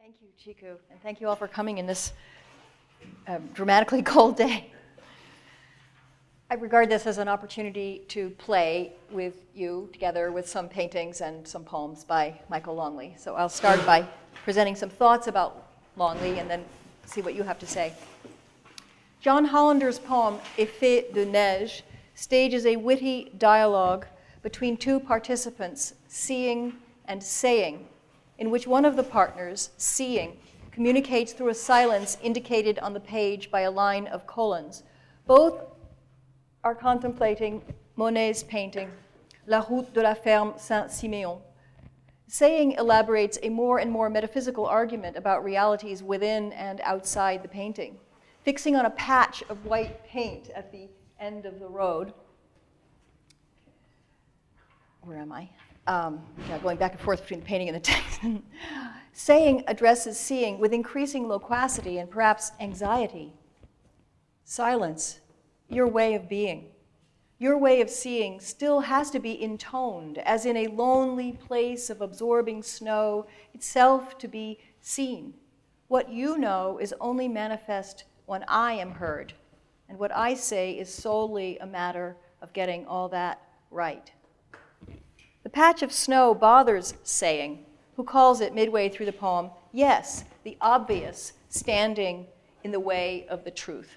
Thank you, Chiku, and thank you all for coming in this dramatically cold day. I regard this as an opportunity to play with you together with some paintings and some poems by Michael Longley. So I'll start by presenting some thoughts about Longley and then see what you have to say. John Hollander's poem, Effet de Neige, stages a witty dialogue between two participants, seeing and saying, in which one of the partners, seeing, communicates through a silence indicated on the page by a line of colons. Both are contemplating Monet's painting, La Route de la Ferme Saint-Siméon. Saying elaborates a more and more metaphysical argument about realities within and outside the painting. Fixing on a patch of white paint at the end of the road. Where am I? Going back and forth between the painting and the text. Saying addresses seeing with increasing loquacity and perhaps anxiety. Silence, your way of being. Your way of seeing still has to be intoned, as in a lonely place of absorbing snow, itself to be seen. What you know is only manifest when I am heard, and what I say is solely a matter of getting all that right. The patch of snow bothers saying, who calls it midway through the poem, yes, the obvious standing in the way of the truth.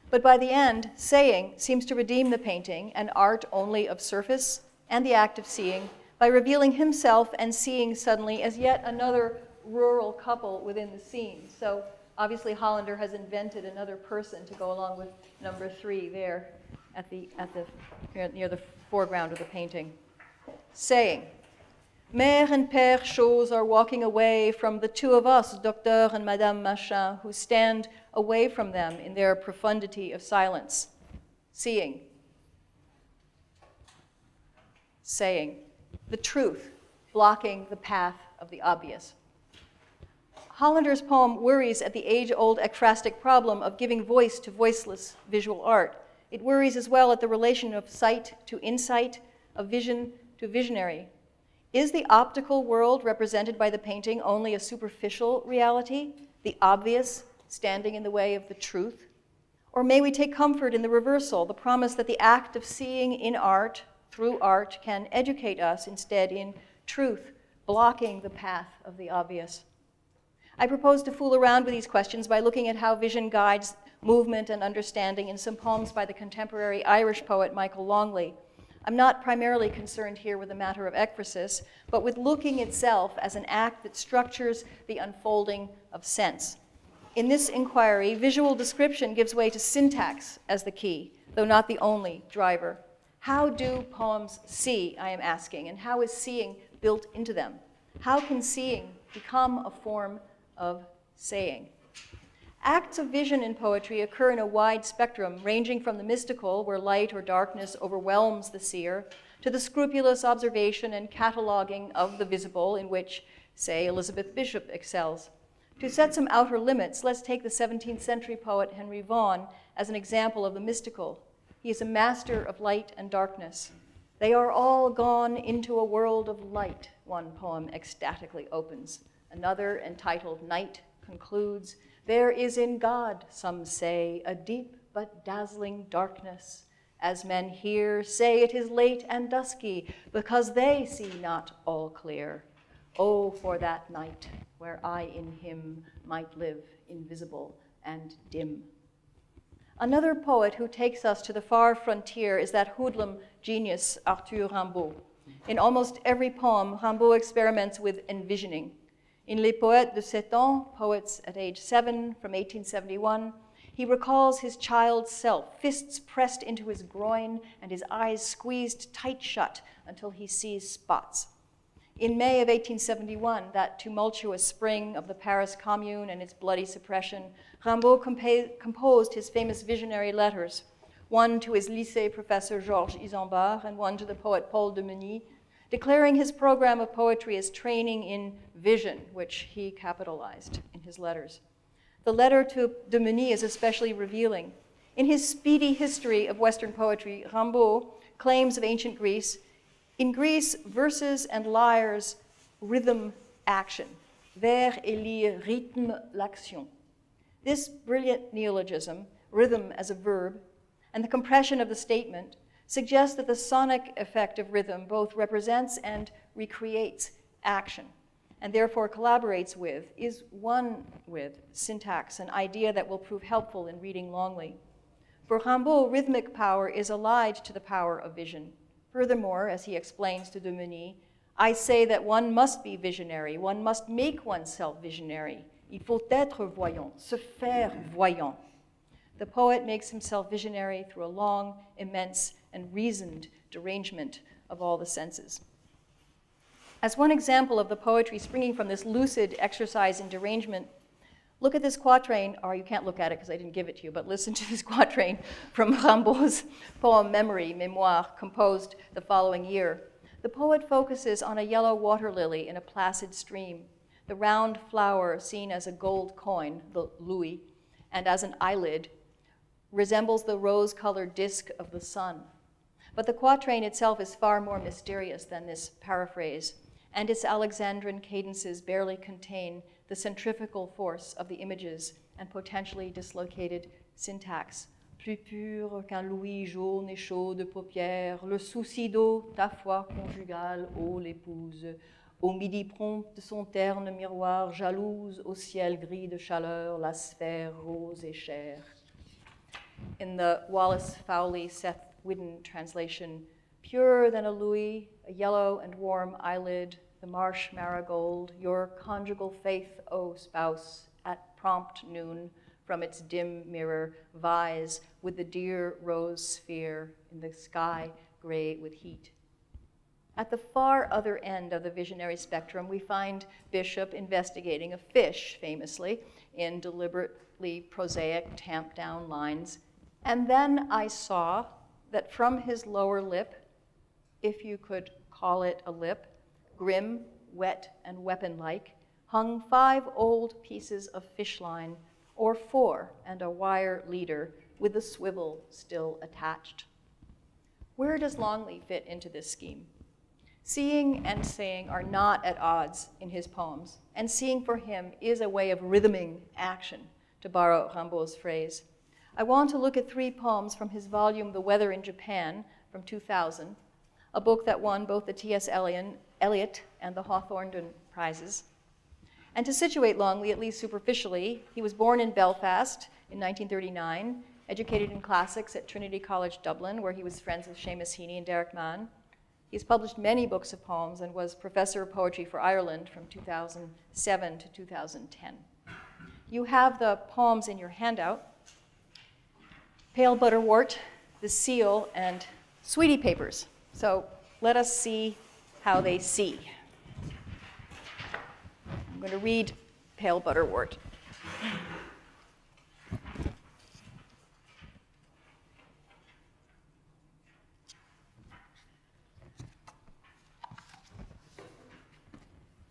But by the end, saying seems to redeem the painting, an art only of surface and the act of seeing, by revealing himself and seeing suddenly as yet another rural couple within the scene. So obviously Hollander has invented another person to go along with number 3 there near the foreground of the painting. Saying, Mère and Père Chose are walking away from the two of us, Docteur and Madame Machin, who stand away from them in their profundity of silence. Seeing. Saying, the truth, blocking the path of the obvious. Hollander's poem worries at the age-old ekphrastic problem of giving voice to voiceless visual art. It worries as well at the relation of sight to insight, of vision to visionary. Is the optical world represented by the painting only a superficial reality, the obvious standing in the way of the truth? Or may we take comfort in the reversal, the promise that the act of seeing in art, through art, can educate us instead in truth, blocking the path of the obvious? I propose to fool around with these questions by looking at how vision guides movement and understanding in some poems by the contemporary Irish poet Michael Longley. I'm not primarily concerned here with the matter of ekphrasis, but with looking itself as an act that structures the unfolding of sense. In this inquiry, visual description gives way to syntax as the key, though not the only driver. How do poems see, I am asking, and how is seeing built into them? How can seeing become a form of saying? Acts of vision in poetry occur in a wide spectrum, ranging from the mystical, where light or darkness overwhelms the seer, to the scrupulous observation and cataloging of the visible, in which, say, Elizabeth Bishop excels. To set some outer limits, let's take the 17th century poet Henry Vaughan as an example of the mystical. He is a master of light and darkness. They are all gone into a world of light, one poem ecstatically opens. Another, entitled Night, concludes, there is in God, some say, a deep but dazzling darkness. As men here say it is late and dusky, because they see not all clear. Oh, for that night, where I in him might live invisible and dim. Another poet who takes us to the far frontier is that hoodlum genius, Arthur Rimbaud. In almost every poem, Rimbaud experiments with envisioning. In Les Poètes de 7 ans, Poets at age 7 from 1871, he recalls his child self, fists pressed into his groin and his eyes squeezed tight shut until he sees spots. In May of 1871, that tumultuous spring of the Paris Commune and its bloody suppression, Rimbaud composed his famous visionary letters, one to his lycée professor Georges Isambard and one to the poet Paul de Menis, declaring his program of poetry as training in vision, which he capitalized in his letters. The letter to de Menis is especially revealing. In his speedy history of Western poetry, Rimbaud claims of ancient Greece, in Greece, verses and lyres rhythm action. vers et lire rythme l'action. This brilliant neologism, rhythm as a verb, and the compression of the statement suggests that the sonic effect of rhythm both represents and recreates action, and therefore collaborates with, is one with, syntax, an idea that will prove helpful in reading Longley. For Rimbaud, rhythmic power is allied to the power of vision. Furthermore, as he explains to Demuny, I say that one must be visionary, one must make oneself visionary. Il faut être voyant, se faire voyant. The poet makes himself visionary through a long, immense, and reasoned derangement of all the senses. As one example of the poetry springing from this lucid exercise in derangement, look at this quatrain, or you can't look at it because I didn't give it to you, but listen to this quatrain from Rimbaud's poem Memory, Mémoire, composed the following year. The poet focuses on a yellow water lily in a placid stream, the round flower seen as a gold coin, the louis, and as an eyelid, resembles the rose-colored disk of the sun. But the quatrain itself is far more mysterious than this paraphrase, and its Alexandrine cadences barely contain the centrifugal force of the images and potentially dislocated syntax. Plus pur qu'un louis jaune et chaud de paupières, le souci d'eau, ta foi conjugale, ô l'épouse, au midi prompt de son terne miroir, jalouse au ciel gris de chaleur, la sphère rose et chère. In the Wallace Fowley, Seth Whidden translation, purer than a louis, a yellow and warm eyelid, the marsh marigold, your conjugal faith, O spouse, at prompt noon, from its dim mirror, vies with the dear rose sphere in the sky gray with heat. At the far other end of the visionary spectrum, we find Bishop investigating a fish, famously, in deliberately prosaic, tamped-down lines. And then I saw that from his lower lip, if you could call it a lip, grim, wet, and weapon-like, hung 5 old pieces of fish line, or 4 and a wire leader with the swivel still attached. Where does Longley fit into this scheme? Seeing and saying are not at odds in his poems, and seeing for him is a way of rhythming action, to borrow Rimbaud's phrase. I want to look at 3 poems from his volume, The Weather in Japan, from 2000, a book that won both the T.S. Eliot and the Hawthornden Prizes. And to situate Longley, at least superficially, he was born in Belfast in 1939, educated in classics at Trinity College Dublin, where he was friends with Seamus Heaney and Derek Mann. He's published many books of poems and was Professor of Poetry for Ireland from 2007 to 2010. You have the poems in your handout: Pale Butterwort, The Seal, and Sweetie Papers. So let us see how they see. I'm going to read Pale Butterwort.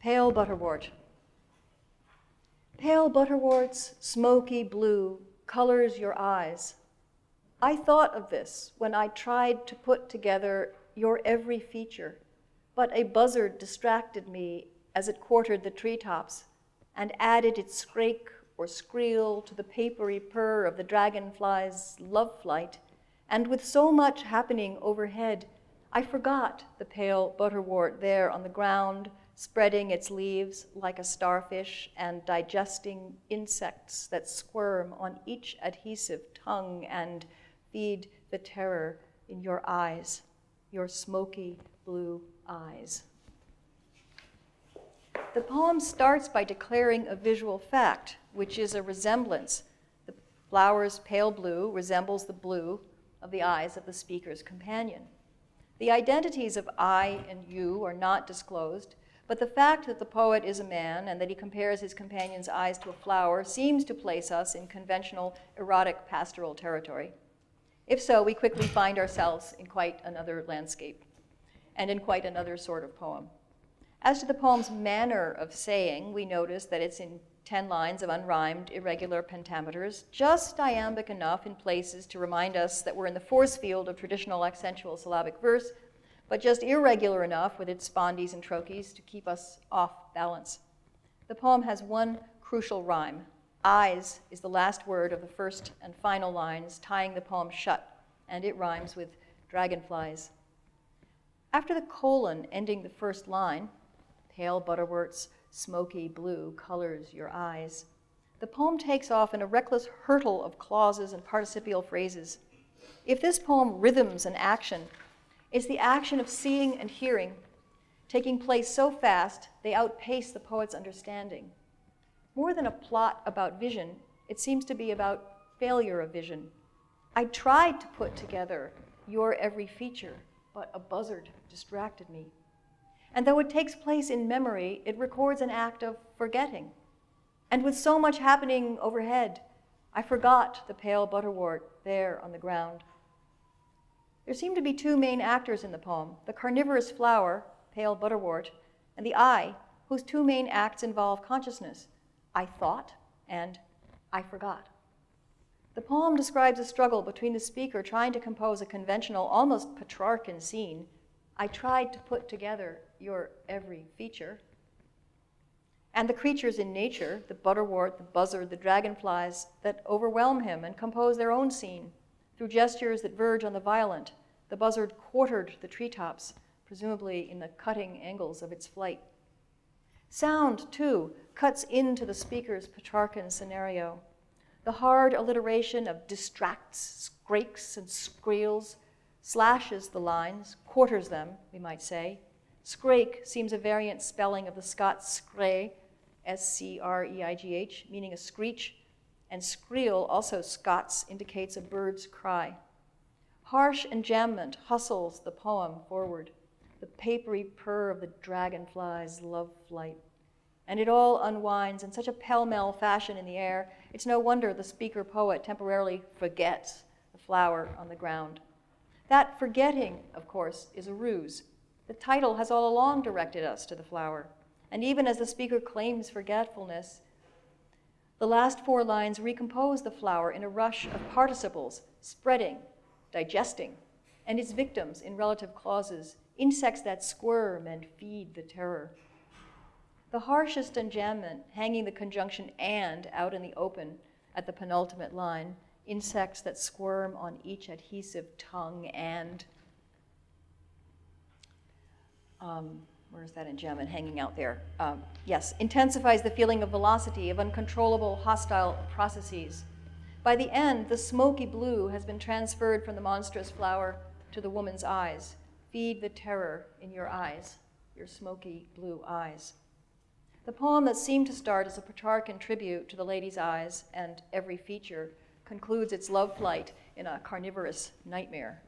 Pale Butterwort. Pale butterwort's smoky blue colors your eyes. I thought of this when I tried to put together your every feature, but a buzzard distracted me as it quartered the treetops and added its scrake or skreel to the papery purr of the dragonfly's love flight, and with so much happening overhead, I forgot the pale butterwort there on the ground, spreading its leaves like a starfish and digesting insects that squirm on each adhesive tongue and feed the terror in your eyes, your smoky blue eyes. The poem starts by declaring a visual fact, which is a resemblance. The flower's pale blue resembles the blue of the eyes of the speaker's companion. The identities of I and you are not disclosed, but the fact that the poet is a man and that he compares his companion's eyes to a flower seems to place us in conventional erotic pastoral territory. If so, we quickly find ourselves in quite another landscape and in quite another sort of poem. As to the poem's manner of saying, we notice that it's in 10 lines of unrhymed, irregular pentameters, just iambic enough in places to remind us that we're in the force field of traditional accentual syllabic verse, but just irregular enough with its spondies and trochees to keep us off balance. The poem has one crucial rhyme. Eyes is the last word of the first and final lines, tying the poem shut, and it rhymes with dragonflies. After the colon ending the first line, pale butterwort's smoky blue colors your eyes, the poem takes off in a reckless hurtle of clauses and participial phrases. If this poem rhythms an action, it's the action of seeing and hearing, taking place so fast they outpace the poet's understanding. More than a plot about vision, it seems to be about failure of vision. I tried to put together your every feature, but a buzzard distracted me. And though it takes place in memory, it records an act of forgetting. And with so much happening overhead, I forgot the pale butterwort there on the ground. There seem to be two main actors in the poem, the carnivorous flower, pale butterwort, and the I, whose two main acts involve consciousness. I thought and I forgot. The poem describes a struggle between the speaker trying to compose a conventional, almost Petrarchan scene. I tried to put together your every feature. And the creatures in nature, the butterwort, the buzzard, the dragonflies, that overwhelm him and compose their own scene through gestures that verge on the violent. The buzzard quartered the treetops, presumably in the cutting angles of its flight. Sound, too, cuts into the speaker's Petrarchan scenario. The hard alliteration of distracts, scrakes, and screels slashes the lines, quarters them, we might say. Scrake seems a variant spelling of the Scots scree, S-C-R-E-I-G-H, meaning a screech, and screel, also Scots, indicates a bird's cry. Harsh enjambment hustles the poem forward, the papery purr of the dragonfly's love flight. And it all unwinds in such a pell-mell fashion in the air, it's no wonder the speaker-poet temporarily forgets the flower on the ground. That forgetting, of course, is a ruse. The title has all along directed us to the flower. And even as the speaker claims forgetfulness, the last four lines recompose the flower in a rush of participles, spreading, digesting, and its victims in relative clauses, insects that squirm and feed the terror. The harshest enjambment, hanging the conjunction and out in the open at the penultimate line, insects that squirm on each adhesive tongue and, where's that enjambment hanging out there? Yes, intensifies the feeling of velocity, of uncontrollable hostile processes. By the end, the smoky blue has been transferred from the monstrous flower to the woman's eyes. Feed the terror in your eyes, your smoky blue eyes. The poem that seemed to start as a Petrarchan tribute to the lady's eyes and every feature concludes its love flight in a carnivorous nightmare.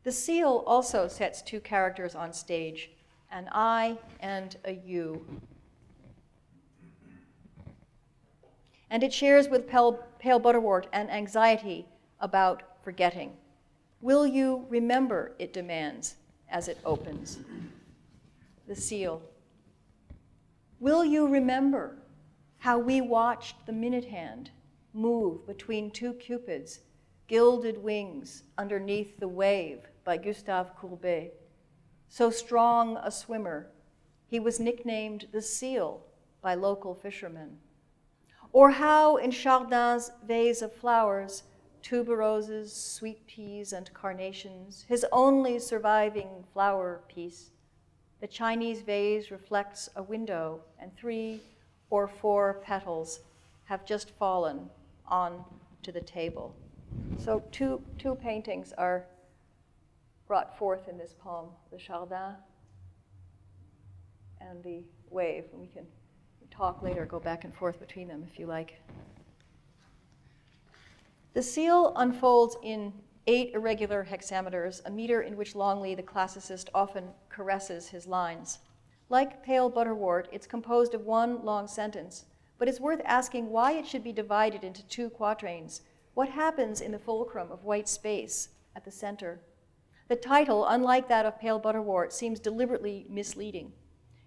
The seal also sets two characters on stage, an I and a you. And it shares with pale butterwort an anxiety about forgetting. Will you remember, it demands as it opens. The seal. Will you remember how we watched the minute hand move between two cupids, gilded wings underneath the wave by Gustave Courbet? So strong a swimmer, he was nicknamed the seal by local fishermen. Or how in Chardin's vase of flowers, tuberoses, sweet peas, and carnations, his only surviving flower piece, the Chinese vase reflects a window, and 3 or 4 petals have just fallen onto the table. So two paintings are brought forth in this poem, the Chardin and the wave. And we can talk later, go back and forth between them if you like. The seal unfolds in 8 irregular hexameters, a meter in which Longley, the classicist, often caresses his lines. Like Pale Butterwort, it's composed of one long sentence, but it's worth asking why it should be divided into 2 quatrains. What happens in the fulcrum of white space at the center? The title, unlike that of Pale Butterwort, seems deliberately misleading.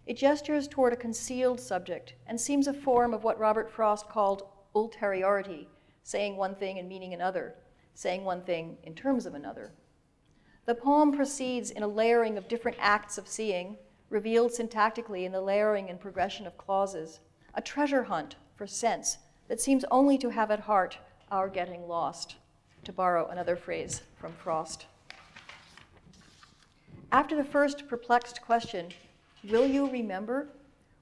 It gestures toward a concealed subject and seems a form of what Robert Frost called ulteriority, saying one thing and meaning another, saying one thing in terms of another. The poem proceeds in a layering of different acts of seeing, revealed syntactically in the layering and progression of clauses, a treasure hunt for sense that seems only to have at heart our getting lost, to borrow another phrase from Frost. After the first perplexed question, will you remember?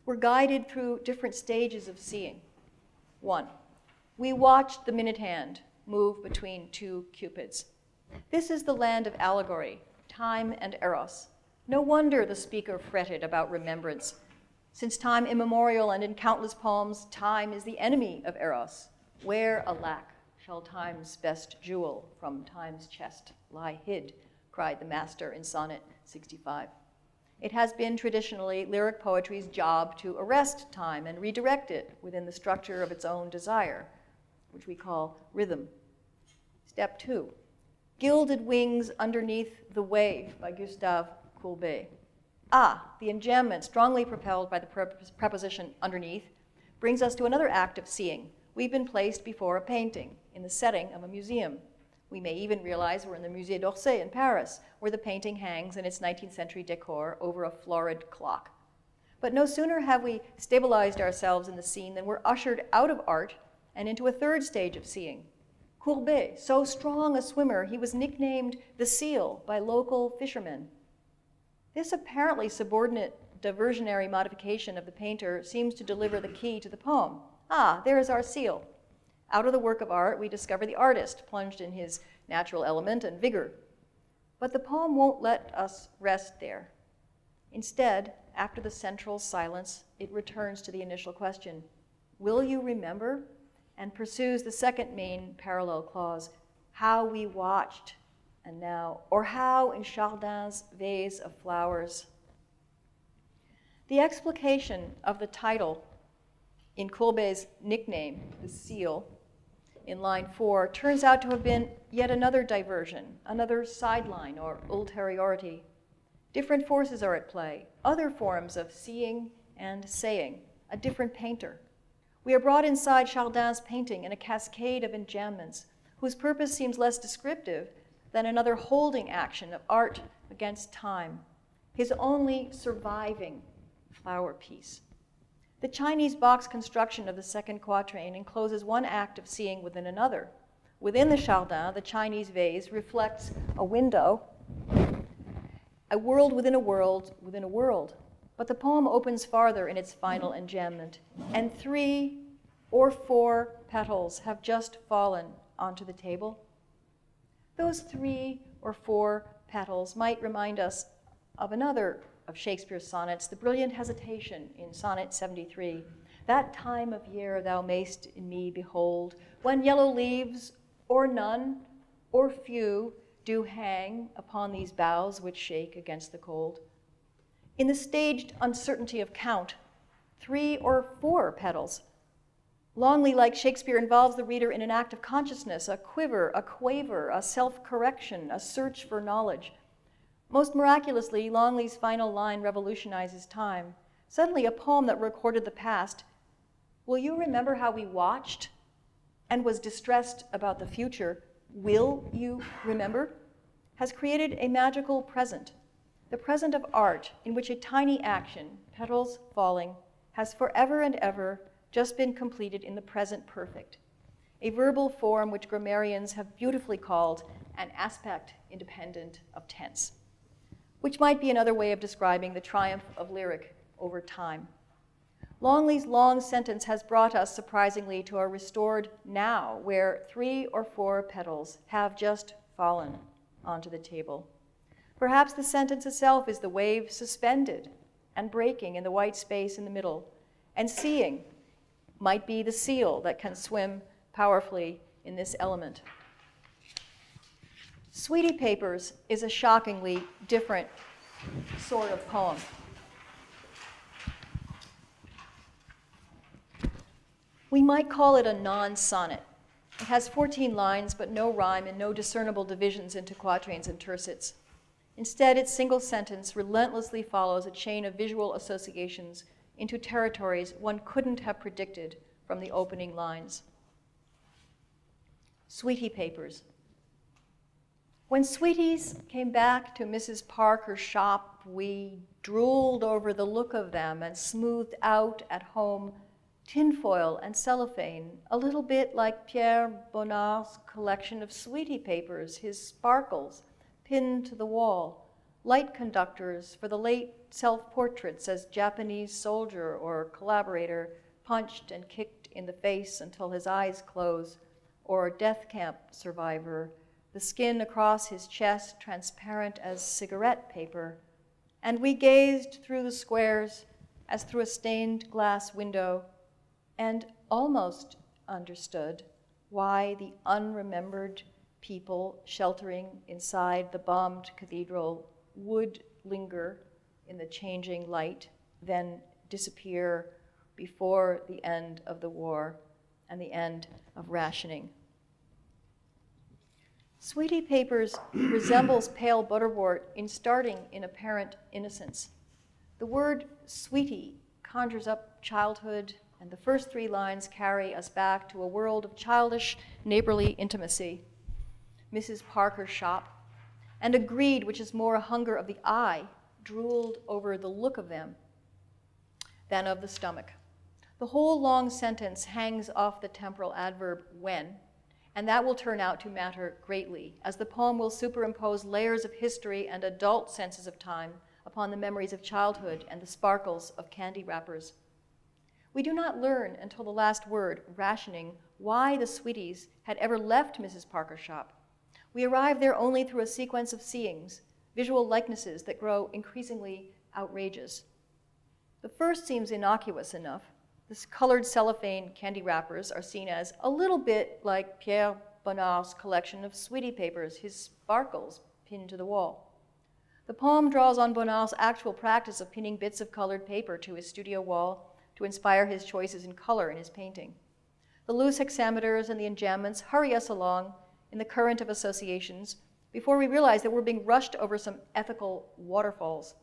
We're guided through different stages of seeing. 1, we watched the minute hand move between two cupids. This is the land of allegory, time and eros. No wonder the speaker fretted about remembrance. Since time immemorial and in countless poems, time is the enemy of eros. Where, alack, shall time's best jewel from time's chest lie hid, cried the master in Sonnet 65. It has been traditionally lyric poetry's job to arrest time and redirect it within the structure of its own desire, which we call rhythm. Step 2, Gilded Wings Underneath the Wave by Gustave Courbet. The enjambment, strongly propelled by the preposition underneath, brings us to another act of seeing. We've been placed before a painting in the setting of a museum. We may even realize we're in the Musée d'Orsay in Paris, where the painting hangs in its 19th century decor over a florid clock. But no sooner have we stabilized ourselves in the scene than we're ushered out of art and into a third stage of seeing. Courbet, so strong a swimmer, he was nicknamed the seal by local fishermen. This apparently subordinate diversionary modification of the painter seems to deliver the key to the poem. There is our seal. Out of the work of art, we discover the artist, plunged in his natural element and vigor. But the poem won't let us rest there. Instead, after the central silence, it returns to the initial question, will you remember? And pursues the second main parallel clause, how we watched and now, or how in Chardin's vase of flowers. The explication of the title in Courbet's nickname, the seal, in line 4, turns out to have been yet another diversion, another sideline or ulteriority. Different forces are at play, other forms of seeing and saying, a different painter. We are brought inside Chardin's painting in a cascade of enjambments, whose purpose seems less descriptive than another holding action of art against time, his only surviving flower piece. The Chinese box construction of the second quatrain encloses one act of seeing within another. Within the Chardin, the Chinese vase reflects a window, a world within a world within a world. But the poem opens farther in its final enjambment, and 3 or 4 petals have just fallen onto the table. Those 3 or 4 petals might remind us of another of Shakespeare's sonnets, the brilliant hesitation in Sonnet 73. That time of year thou mayst in me behold, when yellow leaves, or none, or few, do hang upon these boughs which shake against the cold. In the staged uncertainty of count, 3 or 4 petals. Longley, like Shakespeare, involves the reader in an act of consciousness, a quiver, a quaver, a self-correction, a search for knowledge. Most miraculously, Longley's final line revolutionizes time. Suddenly, a poem that recorded the past, will you remember how we watched and was distressed about the future, will you remember, has created a magical present, the present of art in which a tiny action, petals falling, has forever and ever just been completed in the present perfect, a verbal form which grammarians have beautifully called an aspect independent of tense, which might be another way of describing the triumph of lyric over time. Longley's long sentence has brought us, surprisingly, to a restored now, where 3 or 4 petals have just fallen onto the table. Perhaps the sentence itself is the wave suspended and breaking in the white space in the middle, and seeing might be the seal that can swim powerfully in this element. Sweetie Papers is a shockingly different sort of poem. We might call it a non-sonnet. It has 14 lines, but no rhyme and no discernible divisions into quatrains and tercets. Instead, its single sentence relentlessly follows a chain of visual associations into territories one couldn't have predicted from the opening lines. Sweetie Papers. When sweeties came back to Mrs. Parker's shop top, we drooled over the look of them and smoothed out at home tinfoil and cellophane, a little bit like Pierre Bonnard's collection of sweetie papers, his sparkles pinned to the wall, light conductors for the late self-portraits as Japanese soldier or collaborator punched and kicked in the face until his eyes close, or death camp survivor, the skin across his chest transparent as cigarette paper. And we gazed through the squares as through a stained glass window and almost understood why the unremembered people sheltering inside the bombed cathedral would linger in the changing light, then disappear before the end of the war and the end of rationing. Sweetie Papers resembles pale butterwort in starting in apparent innocence. The word sweetie conjures up childhood, and the first three lines carry us back to a world of childish, neighborly intimacy. Mrs. Parker's shop, and a greed which is more a hunger of the eye, drooled over the look of them than of the stomach. The whole long sentence hangs off the temporal adverb when, and that will turn out to matter greatly, as the poem will superimpose layers of history and adult senses of time upon the memories of childhood and the sparkles of candy wrappers. We do not learn until the last word, rationing, why the sweeties had ever left Mrs. Parker's shop. We arrive there only through a sequence of seeings, visual likenesses that grow increasingly outrageous. The first seems innocuous enough. The colored cellophane candy wrappers are seen as a little bit like Pierre Bonnard's collection of sweetie papers, his sparkles pinned to the wall. The poem draws on Bonnard's actual practice of pinning bits of colored paper to his studio wall to inspire his choices in color in his painting. The loose hexameters and the enjambments hurry us along in the current of associations before we realize that we're being rushed over some ethical waterfalls.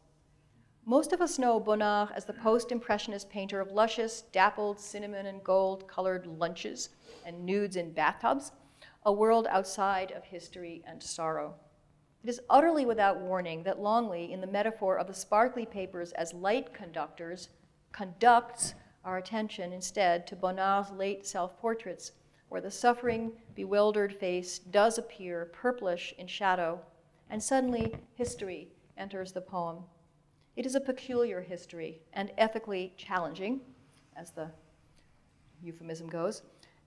Most of us know Bonnard as the post-impressionist painter of luscious, dappled, cinnamon and gold-colored lunches and nudes in bathtubs, a world outside of history and sorrow. It is utterly without warning that Longley, in the metaphor of the sparkly papers as light conductors, conducts our attention instead to Bonnard's late self-portraits, where the suffering, bewildered face does appear purplish in shadow, and suddenly history enters the poem. It is a peculiar history and ethically challenging, as the euphemism goes,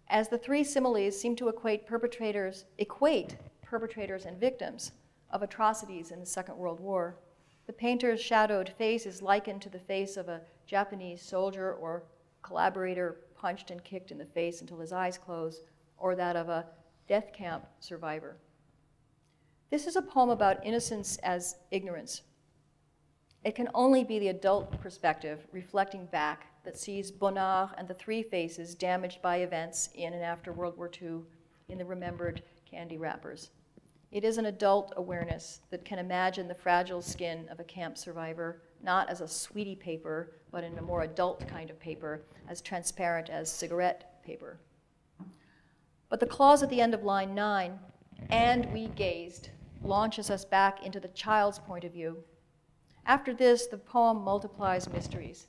as the three similes seem to equate perpetrators and victims of atrocities in the Second World War. The painter's shadowed face is likened to the face of a Japanese soldier or collaborator punched and kicked in the face until his eyes close, or that of a death camp survivor. This is a poem about innocence as ignorance. It can only be the adult perspective, reflecting back, that sees Bonnard and the three faces damaged by events in and after World War II in the remembered candy wrappers. It is an adult awareness that can imagine the fragile skin of a camp survivor, not as a sweetie paper, but in a more adult kind of paper, as transparent as cigarette paper. But the clause at the end of line 9, "and we gazed," launches us back into the child's point of view. After this, the poem multiplies mysteries.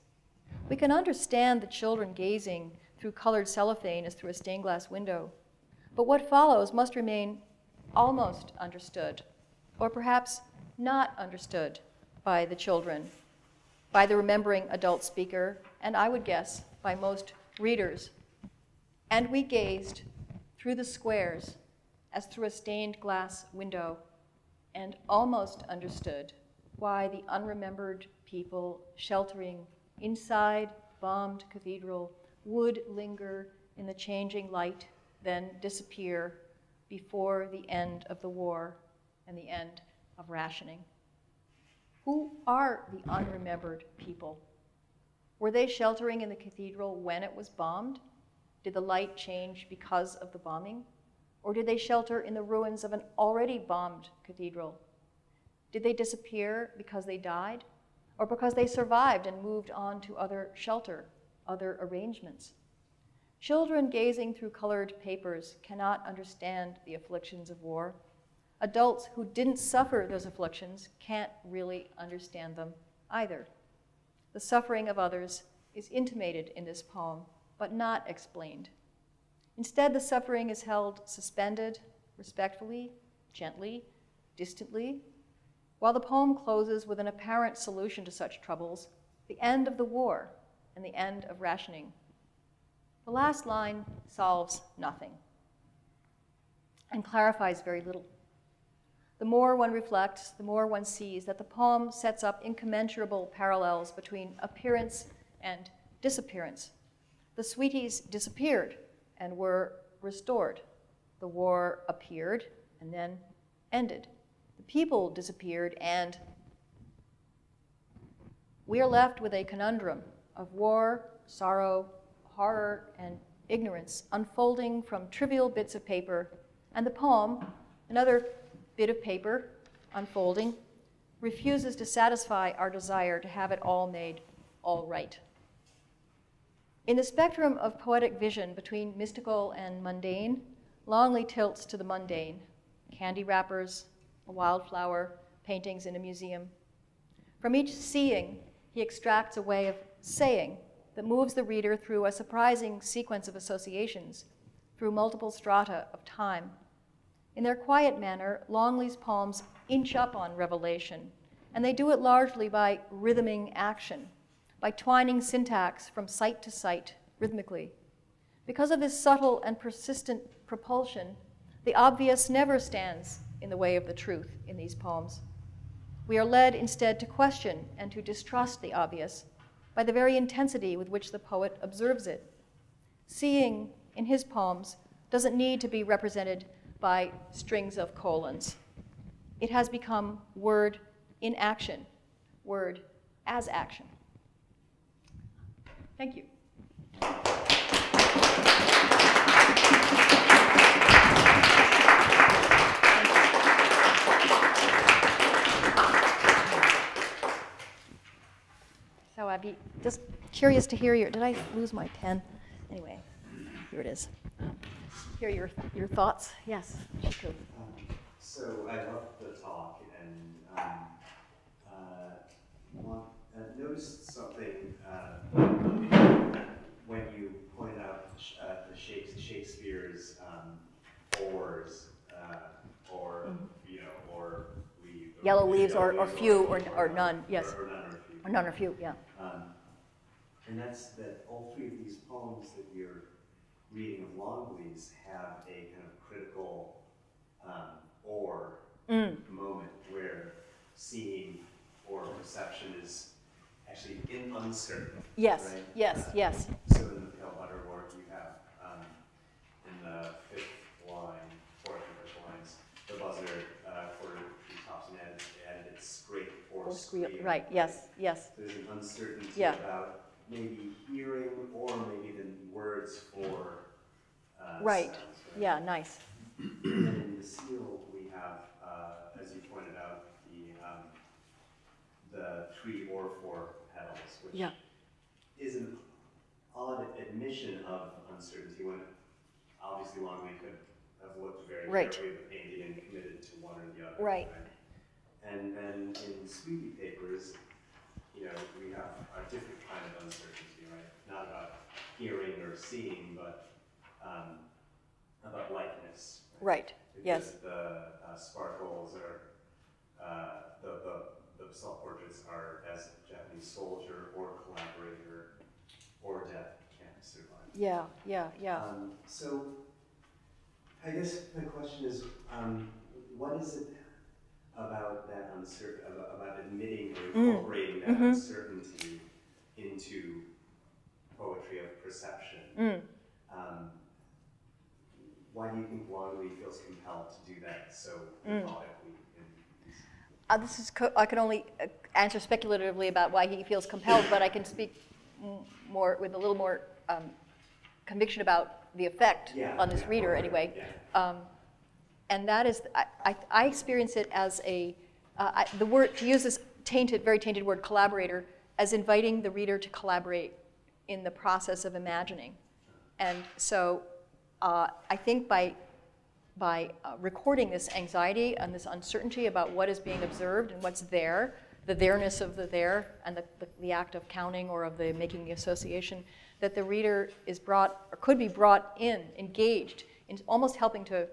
We can understand the children gazing through colored cellophane as through a stained glass window, but what follows must remain almost understood, or perhaps not understood by the children, by the remembering adult speaker, and I would guess by most readers. And we gazed through the squares as through a stained glass window, and almost understood why the unremembered people sheltering inside bombed cathedral would linger in the changing light, then disappear before the end of the war and the end of rationing. Who are the unremembered people? Were they sheltering in the cathedral when it was bombed? Did the light change because of the bombing? Or did they shelter in the ruins of an already bombed cathedral? Did they disappear because they died? Or because they survived and moved on to other shelter, other arrangements? Children gazing through colored papers cannot understand the afflictions of war. adults who didn't suffer those afflictions can't really understand them either. The suffering of others is intimated in this poem, but not explained. Instead, the suffering is held suspended, respectfully, gently, distantly, while the poem closes with an apparent solution to such troubles, the end of the war and the end of rationing. The last line solves nothing and clarifies very little. The more one reflects, the more one sees that the poem sets up incommensurable parallels between appearance and disappearance. The sweeties disappeared and were restored. The war appeared and then ended. The people disappeared, and we are left with a conundrum of war, sorrow, horror, and ignorance unfolding from trivial bits of paper, and the poem, another bit of paper unfolding, refuses to satisfy our desire to have it all made all right. In the spectrum of poetic vision between mystical and mundane, Longley tilts to the mundane: candy wrappers, a wildflower, paintings in a museum. From each seeing, he extracts a way of saying that moves the reader through a surprising sequence of associations, through multiple strata of time. In their quiet manner, Longley's poems inch up on revelation, and they do it largely by rhythming action, by twining syntax from site to site rhythmically. Because of this subtle and persistent propulsion, the obvious never stands in the way of the truth in these poems. We are led instead to question and to distrust the obvious by the very intensity with which the poet observes it. Seeing in his poems doesn't need to be represented by strings of colons. It has become word in action, word as action. Thank you. So I'd be just curious to hear did I lose my pen? Anyway, here it is. Hear your thoughts. Yes, Chico. So I loved the talk, and noticed something when you pointed out Shakespeare's oars, or yellow leaves, or few, or none. Yes. Or none or few. Or none or few. Yeah. And that's that all three of these poems that you're reading of Longley's have a kind of critical or moment where seeing or perception is actually uncertain. Yes, right? yes, yes. So in the Pale Butter Work, you have in the fourth and fifth lines, the buzzard for treetops and added its scrape or squeal. Right, yes, yes. There's an uncertainty about maybe hearing or maybe the words for right. sounds, right? Yeah, nice. And then in the seal, we have, as you pointed out, the 3 or 4 petals, which is an odd admission of uncertainty when obviously Longley could have looked very carefully at the painting and committed to one or the other. Right. And then in Sweetie Papers, we have a different kind of uncertainty, right? Not about hearing or seeing, but about likeness. Right. Because yes. the sparkles are the self-portraits are as Japanese soldier or collaborator or death can't survive. Yeah, yeah, yeah. So I guess my question is, what is it about that about admitting or incorporating that uncertainty into poetry of perception? Why do you think Longley feels compelled to do that so methodically? I can only answer speculatively about why he feels compelled, but I can speak more with a little more conviction about the effect on this reader, anyway. Yeah. And that is, I experience it as the word, to use this very tainted word, collaborator, as inviting the reader to collaborate in the process of imagining. And so I think by recording this anxiety and this uncertainty about what is being observed and what's there, the there-ness of the there, and the act of counting or of the making the association, that the reader is brought, or could be brought in, engaged, in almost helping to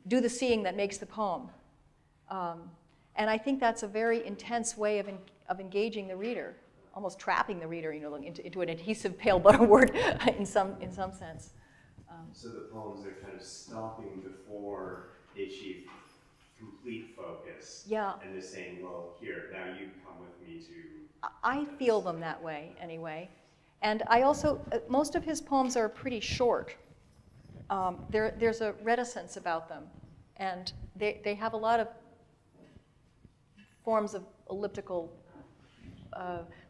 do the seeing that makes the poem. And I think that's a very intense way of engaging the reader, almost trapping the reader, into an adhesive pale butter word in some sense. So the poems are kind of stopping before they achieve complete focus. Yeah. And they're saying, well, here, now you come with me to... I feel them that way, anyway. And I also, most of his poems are pretty short. There's a reticence about them. And they have a lot of forms of elliptical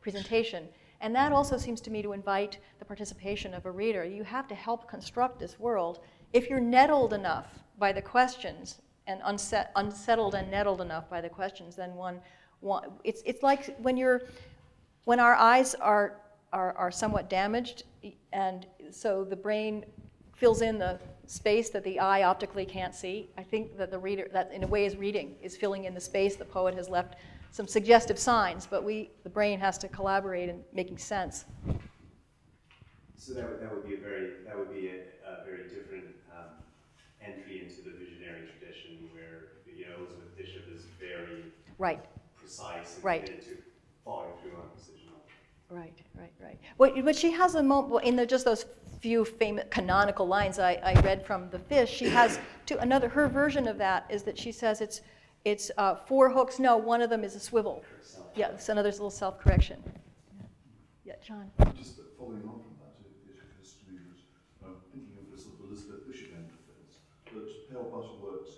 presentation. And that also seems to me to invite the participation of a reader. You have to help construct this world. If you're nettled enough by the questions and unsettled and nettled enough by the questions, then it's like when our eyes are somewhat damaged, and so the brain fills in the space that the eye optically can't see. I think that the reader, that in a way is reading, is filling in the space the poet has left some suggestive signs, but the brain has to collaborate in making sense. So that would be a very different entry into the visionary tradition, where Elizabeth Bishop is very precise and committed to following through on precision. Right. But she has a moment in just those few famous canonical lines I read from The Fish. She has her version of that is that she says it's 4 hooks. No, one of them is a swivel. Yeah, so another little self-correction. Yeah, John. Just following on from that, it occurs to me that thinking of the sort of Elizabeth Bishop end of things, that Pale Butterworth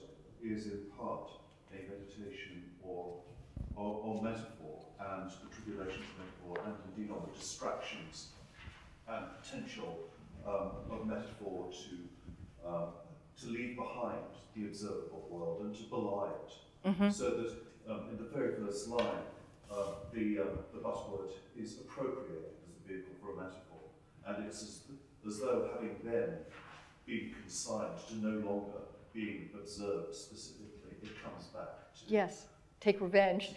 is in part a meditation on metaphor and the tribulations of metaphor, and indeed on the distractions and potential of metaphor to leave behind the observable world and to belie it. Mm-hmm. So that in the very first line, the Butterworth is appropriated as a vehicle for a metaphor, and it's as though having then been consigned to no longer being observed specifically, it comes back to take revenge.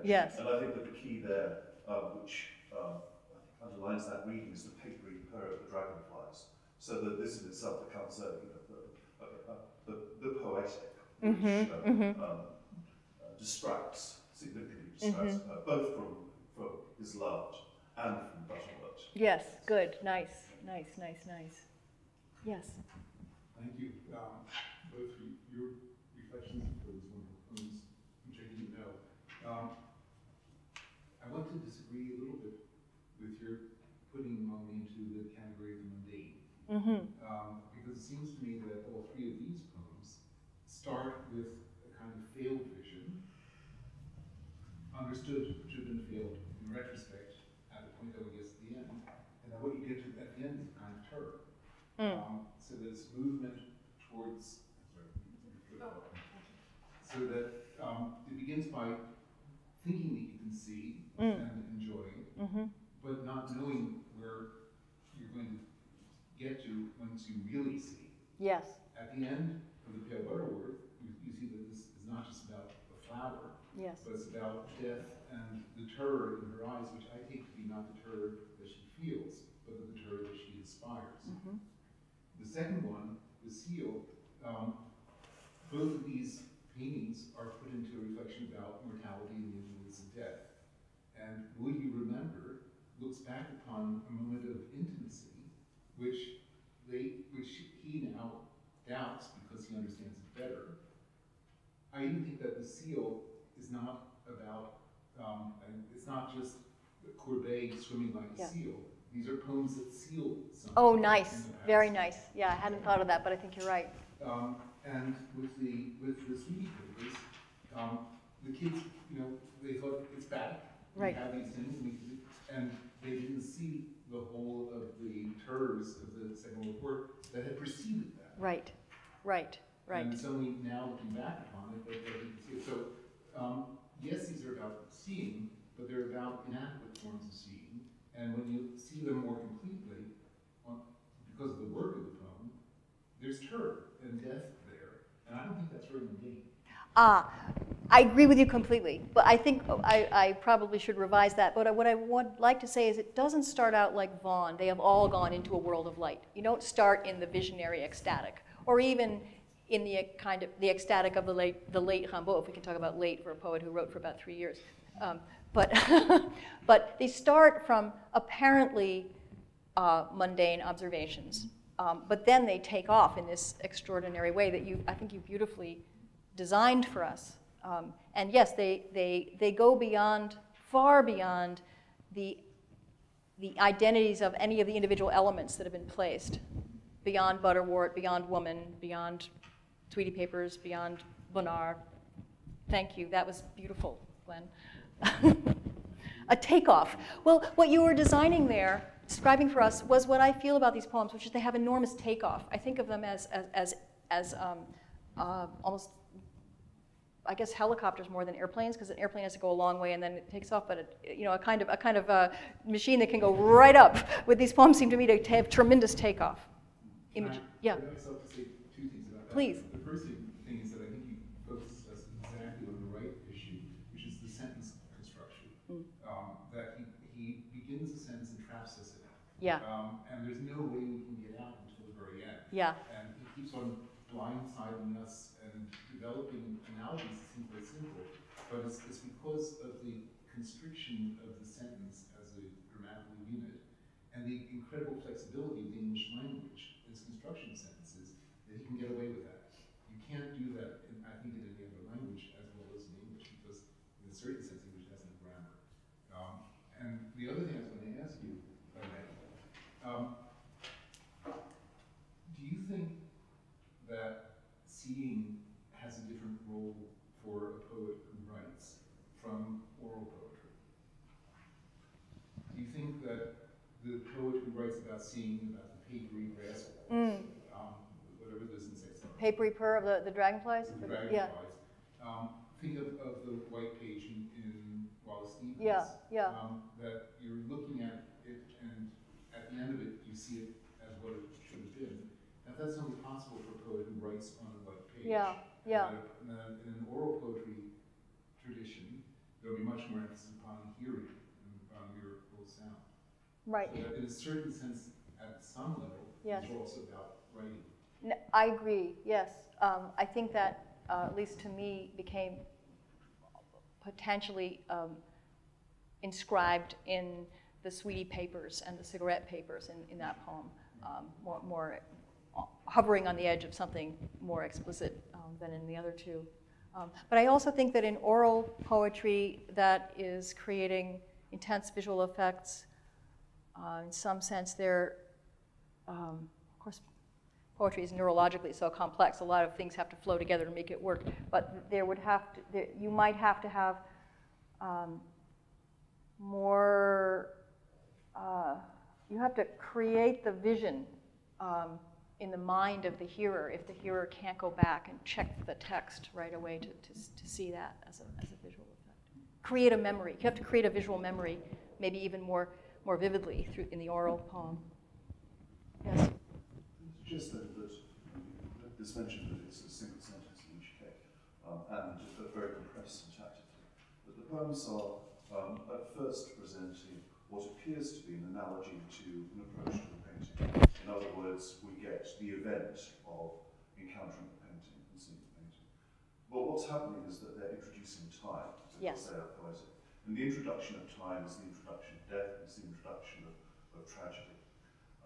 Yes. And I think that the key there, which I think underlines that reading, is the papery purr of the dragonflies. So that this in itself becomes the poetic, which significantly distracts, both from his loved and from Butterworth. Yes, good, nice. Yes. Thank you, both for your reflections and for those wonderful poems, which I didn't know. I want to disagree a little bit with your putting Mommy into the category of the mundane. Because it seems to me that all 3 of these poems start with a kind of failed vision, understood to have been failed in retrospect at the point that we get to the end, and then what you get to at the end is a kind of terror. So there's movement towards, so that it begins by thinking that you can see and enjoying, but not knowing where you're going to get to once you really see. Yes. At the end of the Pale Butterworth, you see that this is not just about the flower, but it's about death and the terror in her eyes, which I take to be not the terror that she feels, but the terror that she inspires. The second one, the seal, both of these paintings are put into a reflection about mortality and the influence of death. And Will You Remember looks back upon a moment of intimacy, which he now doubts because he understands it better. I even think that the seal is not about, it's not just Courbet swimming like a seal. These are poems that seal something. Oh, nice. Very nice. Yeah, I hadn't thought of that, but I think you're right. And with the Sweetie papers, the kids, they thought it's bad. We have these things, and they didn't see the whole of the terrors of the Second World War that had preceded that. Right. And it's only now looking back upon it that they can see it. So, yes, these are about seeing, but they're about inadequate forms of seeing. And when you see them more completely, because of the work of the poem, there's terror and death there, and I don't think that's very mundane. I agree with you completely, but I think I probably should revise that. But what I would like to say is it doesn't start out like Vaughan. They have all gone into a world of light. You don't start in the visionary ecstatic, or even in the kind of the ecstatic of the late Rimbaud, if we can talk about late for a poet who wrote for about 3 years. But they start from apparently mundane observations, but then they take off in this extraordinary way that I think you beautifully designed for us. And yes, they go beyond, far beyond the identities of any of the individual elements that have been placed, beyond Butterwort, beyond woman, beyond Tweety Papers, beyond Bonnard. Thank you, that was beautiful, Glenn. A takeoff. Well, what you were designing there, describing for us, was what I feel about these poems, which is they have enormous takeoff. I think of them as almost, I guess, helicopters more than airplanes, because an airplane has to go a long way and then it takes off. But a kind of machine that can go right up. With these poems, seem to me to have tremendous takeoff. Yeah. I'd myself to say two things about that. Please. The first thing is that I think you focused us exactly on the right issue, which is the sentence construction. That he begins a sentence and traps us in it. Yeah. And there's no way we can get out until the very end. Yeah. And he keeps on blindsiding us and developing analogies that seem very simple, but it's because of the constriction of the sentence as a grammatical unit and the incredible flexibility of the English language in its construction of sentences that he can get away with that. You can't do that, I think, in any other language as well as in English, because in a certain sense, English has no grammar. And the other thing I was going to ask you, if I may, do you think that seeing has a different role for a poet who writes from oral poetry? Do you think that the poet who writes about seeing, about the papery grass, whatever those insects are, Papery purr of the dragonflies? the dragonflies, Yeah. Think of the white page in Wallace Stevens. Yeah, yeah. That you're looking at it, and at the end of it, you see it as what it should have been. That's only possible for a poet who writes on a white page. Yeah, yeah. In an oral poetry tradition, there'll be much more emphasis upon hearing and upon lyrical sound. Right. So that in a certain sense, at some level, Yes. it's also about writing. I agree, yes. I think that, at least to me, became potentially inscribed in the Sweetie Papers and the Cigarette Papers in that poem, more hovering on the edge of something more explicit than in the other two. But I also think that in oral poetry that is creating intense visual effects, in some sense of course, poetry is neurologically so complex, a lot of things have to flow together to make it work, but you might have to have more, you have to create the vision in the mind of the hearer if the hearer can't go back and check the text right away to see that as a visual effect. Create a memory. You have to create a visual memory, maybe even more vividly in the oral poem. Yes? Just that this mention that it's a single sentence in each case, and very compressed syntactically. But the poems are at first presenting what appears to be an analogy to an approach to the painting. In other words, we get the event of encountering the painting and seeing the painting. But what's happening is that they're introducing time, because they are poetic. And the introduction of time is the introduction of death, it's the introduction of tragedy.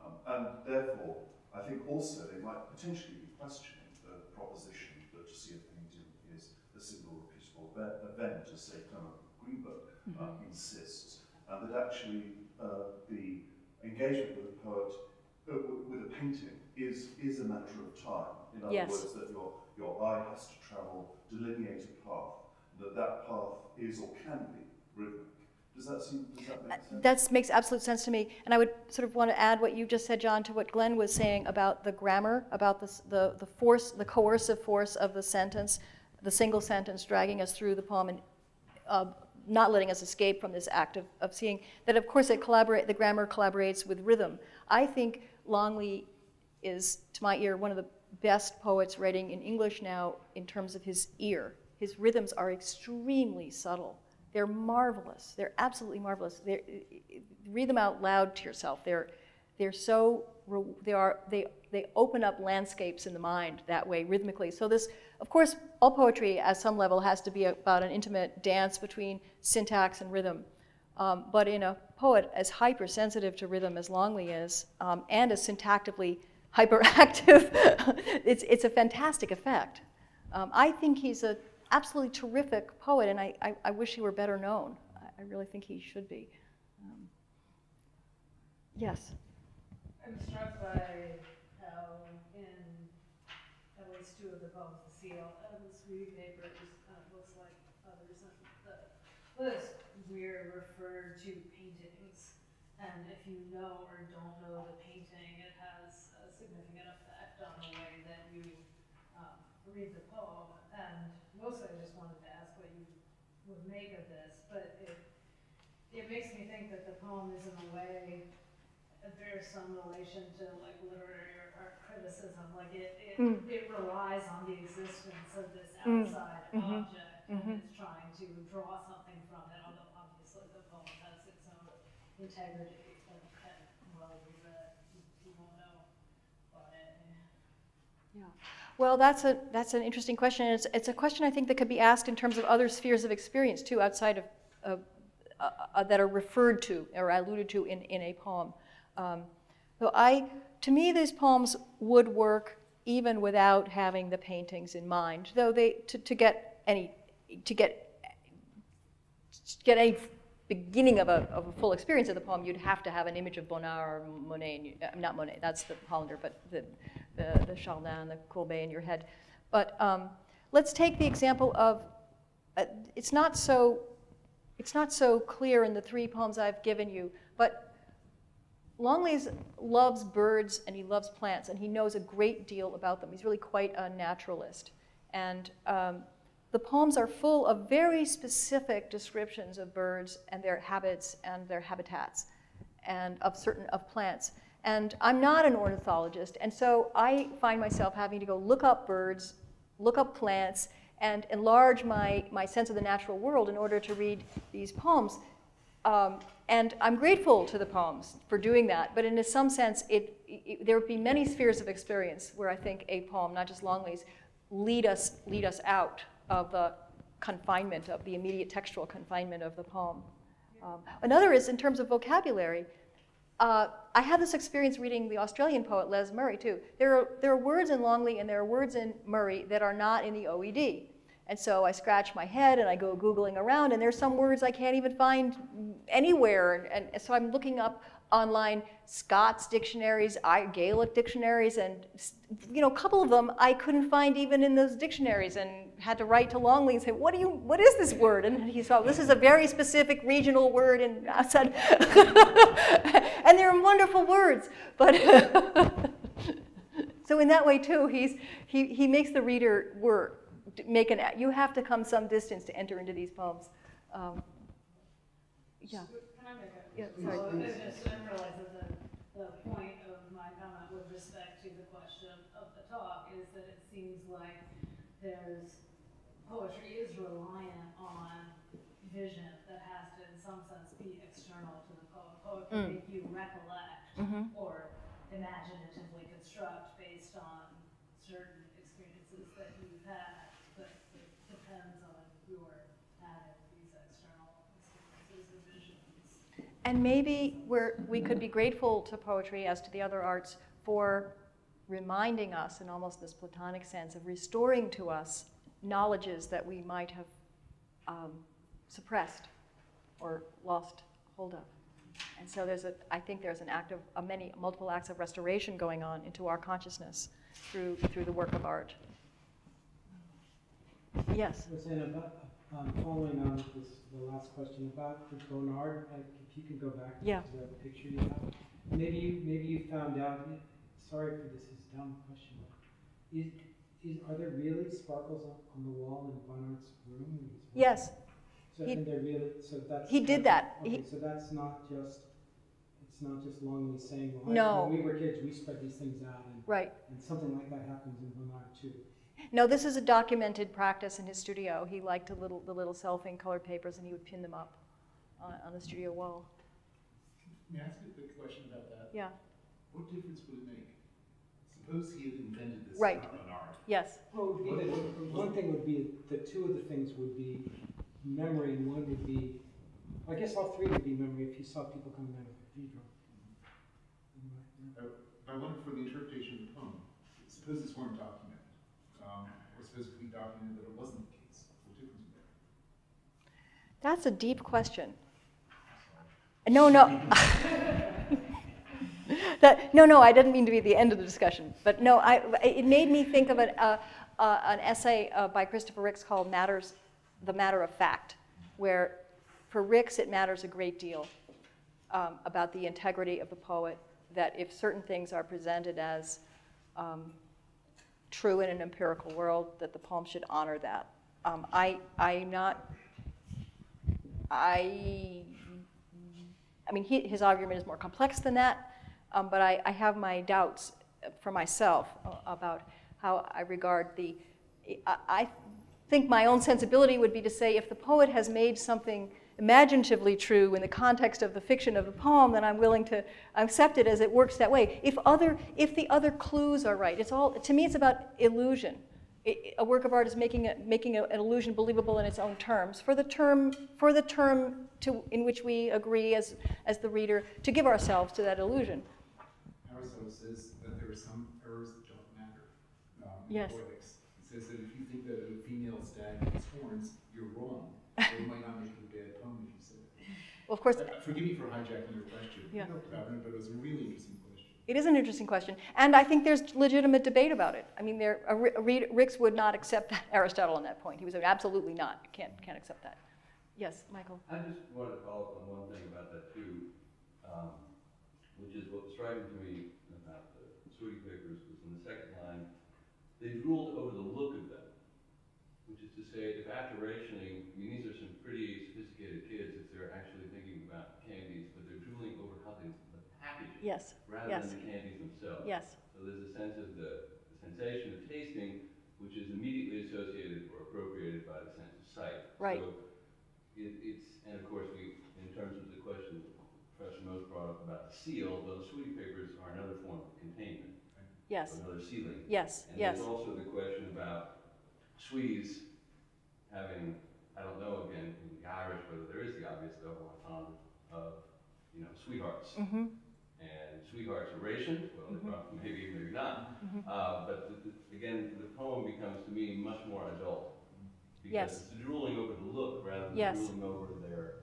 And therefore, I think also they might potentially be questioning the proposition that to see a painting is a single repeatable event, as say Clement Greenberg insists, and that actually the engagement with a poet, with a painting, is a matter of time. In other words, that your eye has to travel, delineate a path, that path is or can be rhythmic. Does that make sense? That makes absolute sense to me. And I would sort of want to add what you just said, John, to what Glenn was saying about the grammar, about the force, the coercive force of the sentence, the single sentence dragging us through the poem and not letting us escape from this act of seeing. That, of course, the grammar collaborates with rhythm. I think Longley is, to my ear, one of the best poets writing in English now in terms of his ear. His rhythms are extremely subtle. They're marvelous. They're absolutely marvelous. Read them out loud to yourself. They open up landscapes in the mind that way rhythmically. So this, of course, all poetry at some level has to be about an intimate dance between syntax and rhythm. But in a poet as hypersensitive to rhythm as Longley is, and as syntactically hyperactive, it's a fantastic effect. I think he's an absolutely terrific poet, and I wish he were better known. I really think he should be. Yes? I'm struck by how in at least two of the poems, the seal and the sweetie paper, just kind of looks like others in the list. We're referred to paintings, and if you know or don't know the painting, it has a significant effect on the way that you read the poem. And mostly I just wanted to ask what you would make of this, but it makes me think that the poem is in a way, there's some relation to like literary or art criticism, like it relies on the existence of this outside object and it's trying to draw something from it, although obviously the poem has its own integrity and well be read, you won't know about it. Yeah. Well, that's an interesting question. It's a question I think that could be asked in terms of other spheres of experience too, outside of that are referred to or alluded to in a poem. So to me, these poems would work even without having the paintings in mind. Though to get any beginning of a full experience of the poem, you'd have to have an image of Bonnard or Monet. Not Monet, that's the Hollander, but the Chardin, the Courbet in your head. But let's take the example of it's not so clear in the three poems I've given you, but Longley loves birds and he loves plants and he knows a great deal about them. He's really quite a naturalist. And the poems are full of very specific descriptions of birds and their habits and their habitats and of plants. And I'm not an ornithologist, and so I find myself having to go look up birds, look up plants, and enlarge my sense of the natural world in order to read these poems. And I'm grateful to the poems for doing that, but in some sense, there would be many spheres of experience where I think a poem, not just Longley's, lead us out of the confinement, of the immediate textual confinement of the poem. Another is in terms of vocabulary. I had this experience reading the Australian poet Les Murray too. There are words in Longley and there are words in Murray that are not in the OED. And so I scratch my head and I go Googling around, and there's some words I can't even find anywhere. And so I'm looking up online Scots dictionaries, Gaelic dictionaries, and a couple of them I couldn't find even in those dictionaries, and had to write to Longley and say, what is this word? And he said, this is a very specific regional word, and I said, and they're wonderful words. But so in that way too, he makes the reader work. You have to come some distance to enter into these poems. Yeah. Can I make a sorry. I just realized that the point of my comment with respect to the question of the talk is that it seems like poetry is reliant on vision that has to, in some sense, be external to the poet. Poet can make you recollect or imaginatively construct based on certain experiences that you've had. But it depends on your having these external experiences and visions. And maybe we could be grateful to poetry, as to the other arts, for reminding us, in almost this Platonic sense, of restoring to us knowledges that we might have suppressed or lost hold of. And so I think there's multiple acts of restoration going on into our consciousness through the work of art. Yes. Rosanna, following on the last question about the Bonnard, if you could go back to the picture you have. Maybe you found out. Sorry for this is a dumb question. Are there really sparkles on the wall in Bonnard's room? Yes. So, and they're really, so that's, he did that. Okay, so that's not just, It's not just Longley saying, well, No. when we were kids, we spread these things out, and, Right. and something like that happens in Bernard too. No, this is a documented practice in his studio. He liked the little self-ink colored papers, and he would pin them up on the studio wall. May I ask you a quick question about that? Yeah. What difference would it make? Suppose he had invented this Right. on art. Yes. Well, it would be one thing would be, the two of the things would be memory, and one would be, I guess all three would be memory if you saw people coming out of the cathedral. I wonder for the interpretation of the poem, suppose this weren't documented, or suppose it could be documented that it wasn't the case. What difference would that make? That's a deep question. No. No, I didn't mean to be at the end of the discussion. But no, it made me think of an essay by Christopher Ricks called The Matter of Fact, where for Ricks it matters a great deal about the integrity of the poet, that if certain things are presented as true in an empirical world, that the poem should honor that. I mean, his argument is more complex than that, but I have my doubts for myself about how I regard I think my own sensibility would be to say if the poet has made something imaginatively true in the context of the fiction of the poem, then I'm willing to accept it as it works that way. If the other clues are right, to me it's about illusion. A work of art is making an illusion believable in its own terms for the term in which we agree as the reader to give ourselves to that illusion. Aristotle says that there are some errors that don't matter in Yes. Poetics. It says that if you think that a female stag has horns, you're wrong. It might not make it a bad poem if you say it. Well, of course. Forgive me for hijacking your question, Yeah. but it was a really interesting question. It is an interesting question, and I think there's legitimate debate about it. I mean, Ricks would not accept Aristotle on that point. He was absolutely not. Can't accept that. Yes, Michael. I just wanted to follow up on one thing about that too, which is what was striking to me about the Sweetie Papers was in the second line. They drooled over the look of them, which is to say, if after rationing, I mean, these are some pretty sophisticated kids if they're actually thinking about candies, but they're drooling over how the packaging rather than the candies themselves. Yes. So there's a sense of the sensation of tasting, which is immediately associated or appropriated by the sense of sight. Right. So and of course, in terms of the question Professor Most brought up about the seal, well, the Sweetie Papers are another form of containment. Yes. Another sealing. Yes. And there's also the question about sweeties having, I don't know again in the Irish whether there is the obvious double entendre of, sweethearts. Mm-hmm. And sweethearts are rationed, well, mm-hmm. maybe not. Mm-hmm. But again, the poem becomes to me much more adult. Because it's drooling over the look rather than drooling over their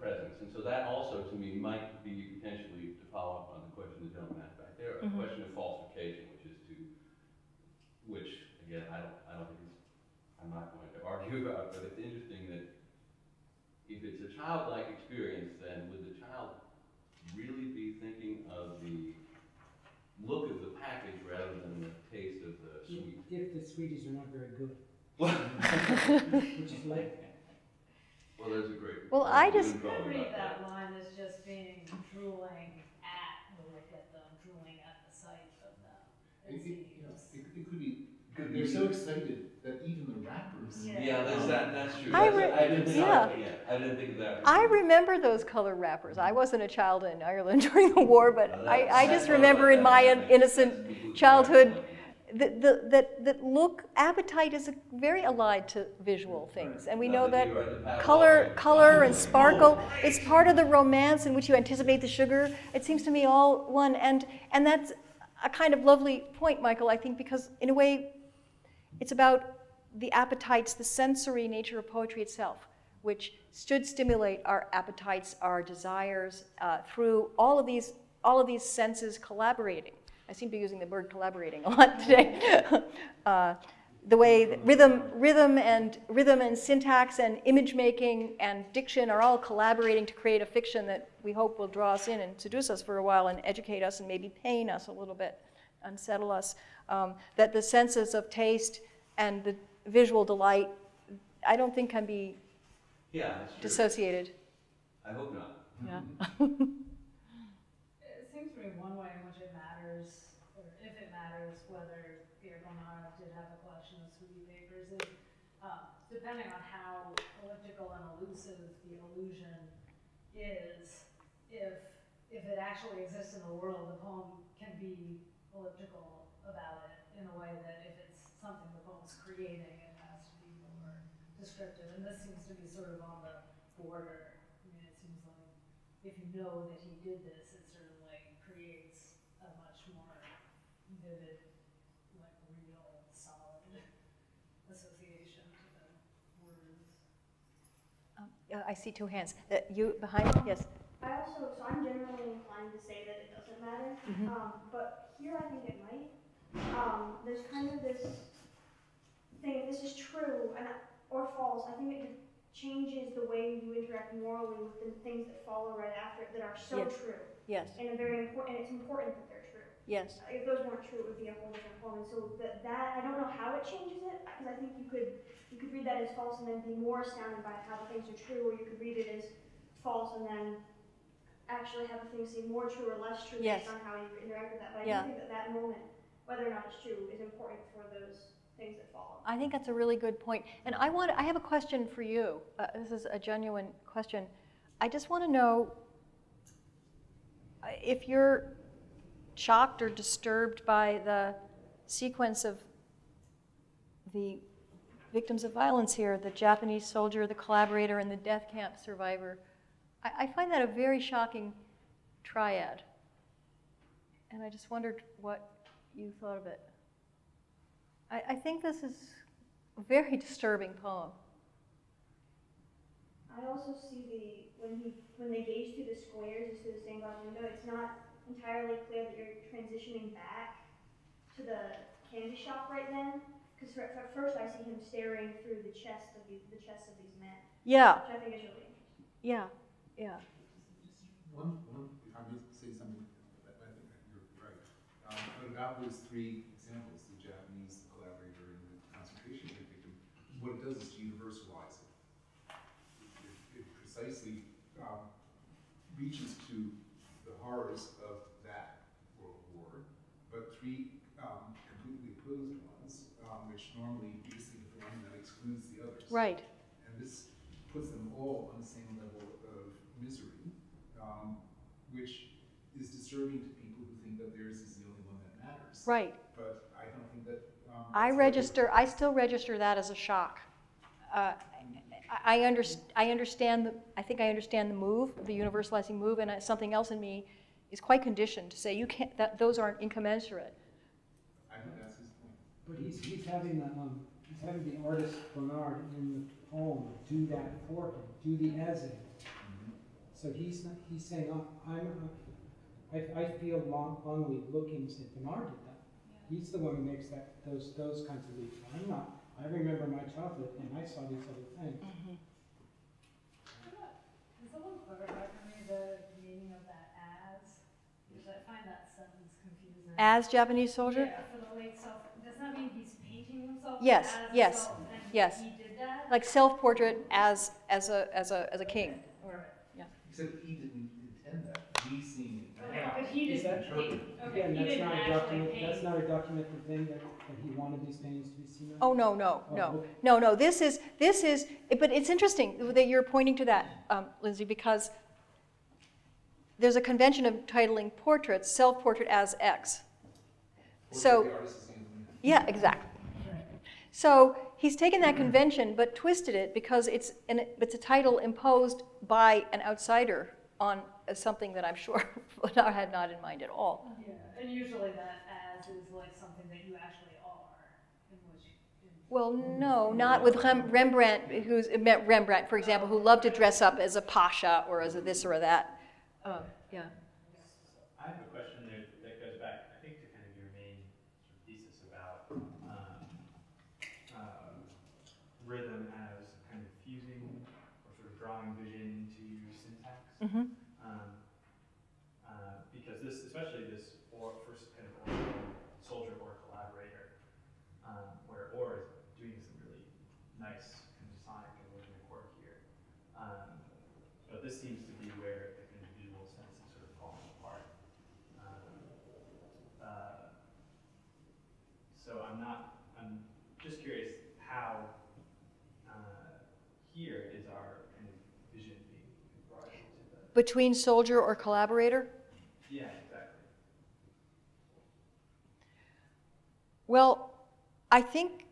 presence. And so that also, to me, might be potentially, to follow up on the question the gentleman asked back there, a question of falsification, which again, I'm not going to argue about, but it's interesting that if it's a childlike experience, then would the child really be thinking of the look of the package rather than the taste of the sweet? If the sweeties are not very good. Which is like. Well, there's a great. Well, I just read that line as just being drooling at the look at them, drooling at the sight of them. It could be. They're so excited that even the rappers. Yeah, that's true. I didn't think of that. I remember those color wrappers. I wasn't a child in Ireland during the war, but I just remember in my innocent childhood that look, appetite is very allied to visual things. And we know that color and sparkle, it's part of the romance in which you anticipate the sugar. It seems to me all one. And that's a kind of lovely point, Michael, I think, because in a way, it's about the appetites, the sensory nature of poetry itself, which should stimulate our appetites, our desires, through all of these senses collaborating. I seem to be using the word collaborating a lot today. The way that rhythm and syntax and image making and diction are all collaborating to create a fiction that we hope will draw us in and seduce us for a while and educate us and maybe pain us a little bit, unsettle us. That the senses of taste and the visual delight, I don't think can be dissociated. I hope not. Yeah. It seems to me one way in which it matters, or if it matters, whether Pierre Bonnard did have a collection of sweetie papers is depending on how elliptical and elusive the illusion is. If it actually exists in the world, the poem can be elliptical about it in a way that if it's something the poem's creating, it has to be more descriptive. And this seems to be sort of on the border. I mean, it seems like if you know that he did this, it certainly creates a much more vivid, like real, solid association to the words. I see two hands. You behind? Yes. So I'm generally inclined to say that it doesn't matter, but here I think it might. There's kind of this thing, if this is true or false, I think it changes the way you interact morally with the things that follow right after it that are so true. Yes. And it's important that they're true. Yes. If those weren't true, it would be a whole different poem. And so that I don't know how it changes it, because I think you could read that as false and then be more astounded by how the things are true, or you could read it as false and then actually have the things seem more true or less true based on how you interact with that. But I do think that moment, whether or not it's true, is important for those things that follow. I think that's a really good point. And I have a question for you. This is a genuine question. I just want to know if you're shocked or disturbed by the sequence of the victims of violence here, the Japanese soldier, the collaborator, and the death camp survivor. I find that a very shocking triad. And I just wondered what you thought of it. I think this is a very disturbing poem. I also see when they gaze through the squares through the stained glass window, it's not entirely clear that you're transitioning back to the candy shop right then. Because at first I see him staring through the chests of these men. Yeah. Which I think is really interesting. Yeah. Yeah. One, if I may say something, I think that you're right. But about those three examples, the Japanese, the collaborator, and the concentration camp victim, what it does is to universalize it. It precisely reaches to the horrors of that World War, but three completely opposed ones, which normally you just think of the one that excludes the others. Right. And this puts them all on the same level of misery, which is disturbing to people who think that theirs is the only one that matters. Right. But I don't think that. I still register that as a shock. I understand the move, the universalizing move, and something else in me is quite conditioned to say you can't. Those aren't incommensurate. I think that's his point. But he's having the artist Bonnard in the poem do that for him, do the as-ing. So he's saying, I feel longly looking, said Bonnard did that. He's the one who makes those kinds of leaps. I'm not. I remember my childhood and I saw these other things. Can someone clarify for me the meaning of that as? Because I find that sentence confusing. As Japanese soldier? Yeah, for the late self. Does that mean he's painting himself? Yes, as yes, himself, and yes. He did that? Like self-portrait as a king. Yeah. Except he didn't intend that. He's seeing it. Okay, but he Is didn't that paint. Okay, again? he That's didn't not a actually document. paint. That's not a documented thing that he wanted these paintings to be seen as. Oh no, no, Oh, no, okay. no. This is. But it's interesting that you're pointing to that, Lindsay, because there's a convention of titling portraits, self-portrait as X. So, The artist is seeing it. yeah, exactly. So he's taken that convention but twisted it because it's a title imposed by an outsider on something that I'm sure I had not in mind at all. Yeah, and usually that as is like something that you actually are. Well, no, not with Rembrandt, Rembrandt, for example, who loved to dress up as a pasha or as a this or a that. Yeah. I have a question that goes back, I think, to kind of your main sort of thesis about rhythm as kind of fusing or sort of drawing vision into syntax. Mm-hmm. Because this, especially this first kind of or soldier or collaborator, where or is doing some really nice kind of sonic and rhythmic work here. But this seems to be where the Between soldier or collaborator? Yeah, exactly. Well, I think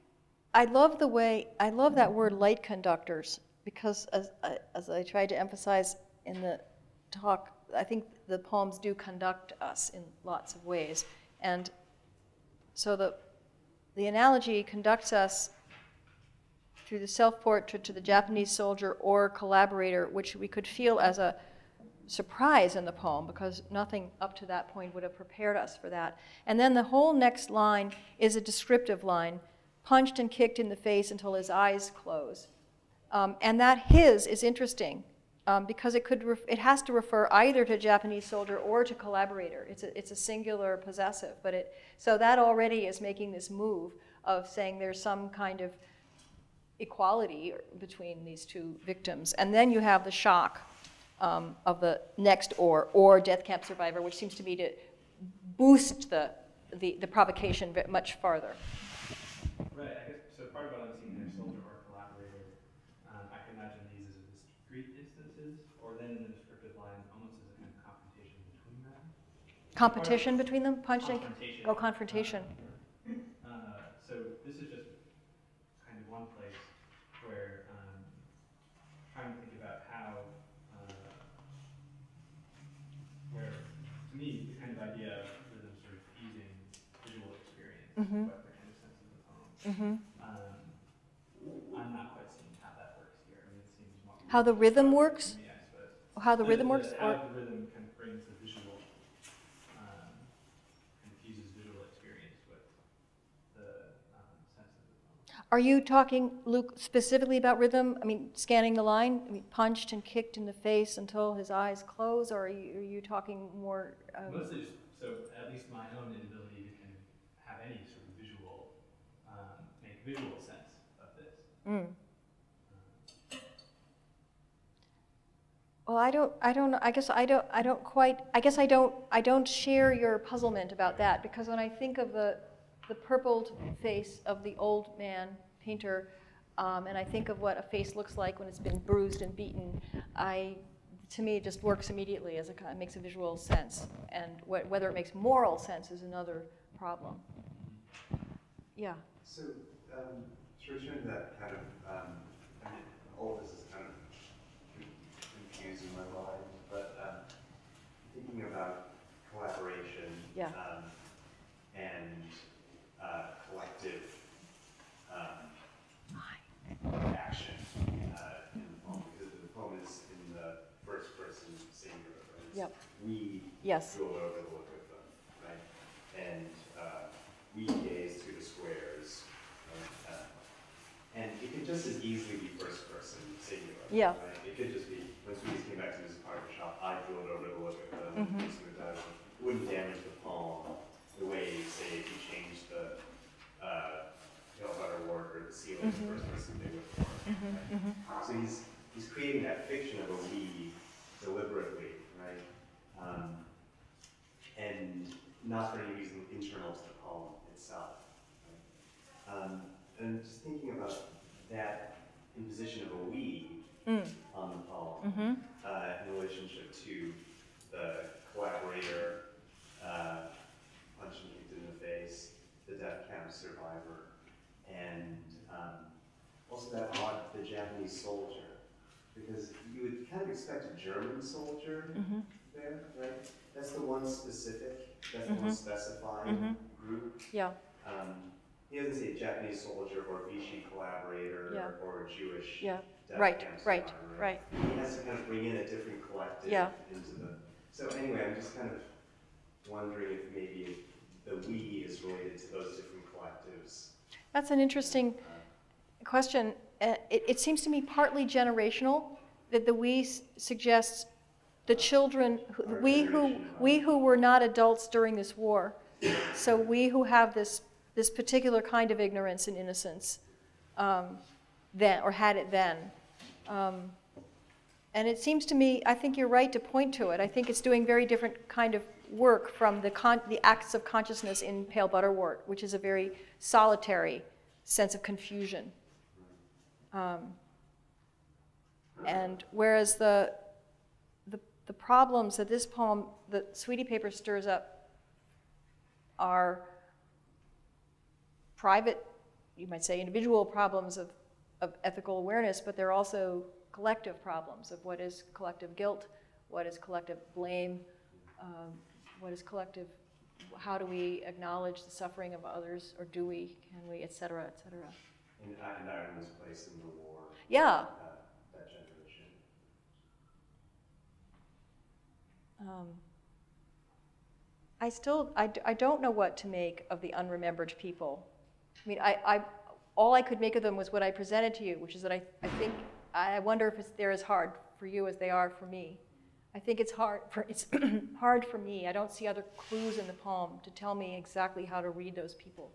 I love that word light conductors, because as I tried to emphasize in the talk, I think the poems do conduct us in lots of ways. And so the analogy conducts us through the self-portrait to the Japanese soldier or collaborator, which we could feel as a surprise in the poem, because nothing up to that point would have prepared us for that. And then the whole next line is a descriptive line, punched and kicked in the face until his eyes close. And that his is interesting, because it has to refer either to Japanese soldier or to collaborator. It's a singular possessive, so that already is making this move of saying there's some kind of equality between these two victims. And then you have the shock of the next or death camp survivor, which seems to me to boost the provocation much farther. Right, I guess, so part of what I'm seeing there, soldier or collaborator, I can imagine these as discrete instances, or then in the descriptive line, almost as a kind of confrontation between them. Competition between them? Confrontation. Oh, confrontation. So this is just kind of one place where trying to think about how, where, to me, the kind of idea of rhythm sort of fusing visual experience with the kind of sense of the poem. I'm not quite seeing how that works here. I mean, it seems more How the rhythm works? me, I suppose. How the rhythm works? How the rhythm kind of brings the visual, kind of fuses visual experience with the sense of the poem. Are you talking, Luke, specifically about rhythm? I mean, scanning the line? I mean, punched and kicked in the face until his eyes close, or are you talking more? Mostly just, so at least my own inability to kind of have any sort of visual, make visual sense of this. Well, I don't know. I guess I don't share your puzzlement about that, because when I think of the purpled face of the old man painter, and I think of what a face looks like when it's been bruised and beaten, to me it just works immediately as it makes a visual sense, and whether it makes moral sense is another problem. Yeah. So, to return to that kind of, I mean, all of this is kind of confusing my mind, but thinking about collaboration and collective action in the poem, because the poem is in the first person singular, right? Yep. We Yes. go over the look of them, right? And we gaze through the squares, right? And it could just as easily be first person singular, Yeah. right? It could just be, when Sweeties came back to his barber shop, I drilled over to look at them, it wouldn't damage the poem the way, say, if you changed the pale butter wart or the ceiling to first person they would work. Right? So he's creating that fiction of a we deliberately, right? And not for any reason internal to the poem itself. Right? And just thinking about that imposition of a we on the poem in relationship to the collaborator, punching kicked in the face, the death camp survivor, and also that the Japanese soldier, because you would kind of expect a German soldier there, right? That's the one specific, that's the one specified group. Yeah. He doesn't say Japanese soldier or Vichy collaborator or Jewish death camp survivor. Right. He has to kind of bring in a different collective into the. So anyway, I'm just kind of wondering if maybe the we is related to those different collectives. That's an interesting question. It seems to me partly generational, that the we suggests the children, we who were not adults during this war, so we who have this particular kind of ignorance and innocence then, or had it then. And it seems to me, I think you're right to point to it. I think it's doing very different kind of work from the acts of consciousness in Pale Butterwort, which is a very solitary sense of confusion. And whereas the the problems that this poem, the Sweetie paper, stirs up are private, you might say individual problems of ethical awareness, but they're also collective problems of what is collective guilt, what is collective blame, what is collective, how do we acknowledge the suffering of others, or do we, can we, et cetera, et cetera. And Ireland's place in the war. Yeah. That generation. I don't know what to make of the unremembered people. I mean, all I could make of them was what I presented to you, which is that I wonder if they're as hard for you as they are for me. I think it's hard for me. I don't see other clues in the poem to tell me exactly how to read those people,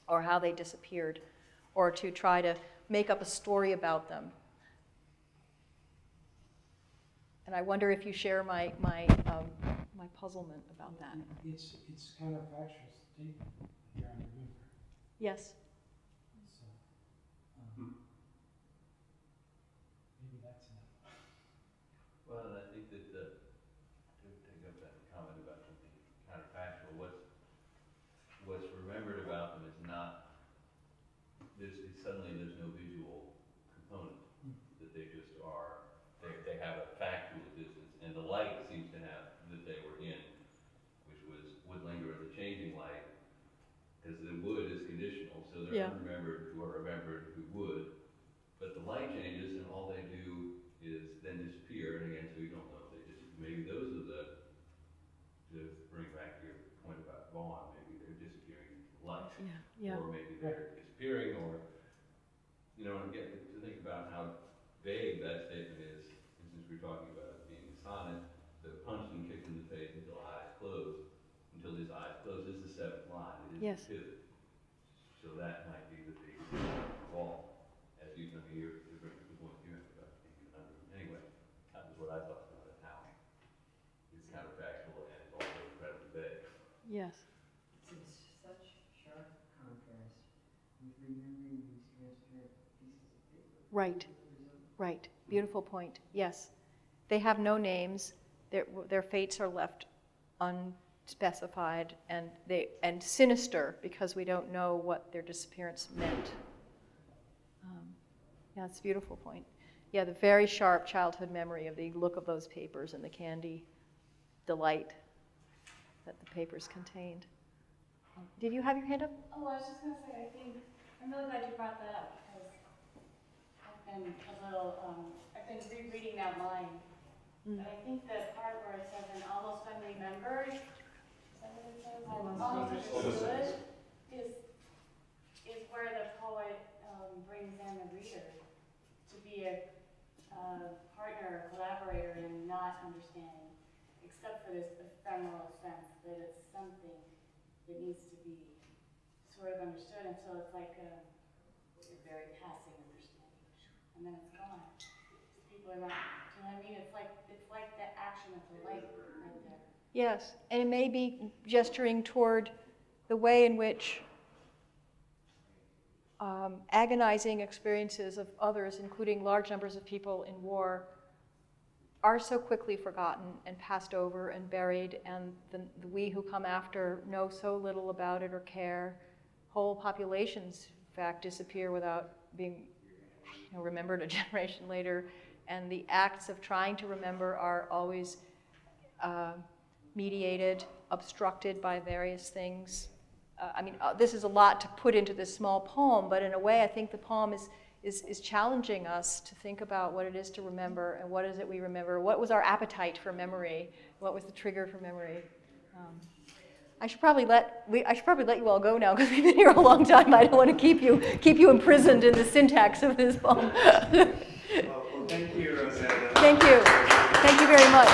or how they disappeared, or to try to make up a story about them. And I wonder if you share my puzzlement about that. It's kind of factual statement here, I remember. Yes. So, maybe that's enough. Well, and I think that to take up that comment about something counterfactual, what's remembered about them is not, suddenly there's no visual component, that they just are, they have a factual existence, and the light seems to have, that they were in, which would linger in the changing light, because the would is conditional, so they're unremembered who are remembered who would, but the light changes and all they do is then disappear, and again, so you don't know if they disappear. Maybe those are to bring back your point about Vaughn, maybe they're disappearing into the light, or maybe they're disappearing, or, you know, and again, to think about how vague that statement is, and since we're talking about it being a sonnet, the punched and kicked in the face until his eyes close is the seventh line, it is the pivot. So that might be the big wall, as you know, you're bringing the point you have about being an under. Anyway, that was what I thought about it, how it's counterfactual and it's also incredibly vague. Yes. It's such sharp contrast with remembering these transparent pieces of paper. Right. Right. Beautiful point. Yes. They have no names. Their fates are left unspecified and sinister because we don't know what their disappearance meant. Yeah, it's a beautiful point. Yeah, the very sharp childhood memory of the look of those papers and the candy delight that the papers contained. Did you have your hand up? Oh, I was just going to say, I'm really glad you brought that up, because I've been rereading that line. But I think the part where it says, and almost unremembered, is that what it says? Almost understood, is where the poet brings in the reader to be a partner or collaborator in not understanding, except for this ephemeral sense that it's something that needs to be sort of understood, and so it's like a very passing understanding, and then it's gone. People are not, you know what I mean? It's like the action of the light right there. Yes, and it may be gesturing toward the way in which agonizing experiences of others, including large numbers of people in war, are so quickly forgotten and passed over and buried, and the we who come after know so little about it or care. Whole populations, in fact, disappear without being remembered a generation later, and the acts of trying to remember are always mediated, obstructed by various things. This is a lot to put into this small poem, but in a way I think the poem is challenging us to think about what it is to remember, and what is it we remember, what was our appetite for memory, what was the trigger for memory. I should probably let you all go now, because we've been here a long time. I don't want to keep you imprisoned in the syntax of this poem. Well, thank you, Rosanna. Thank you very much.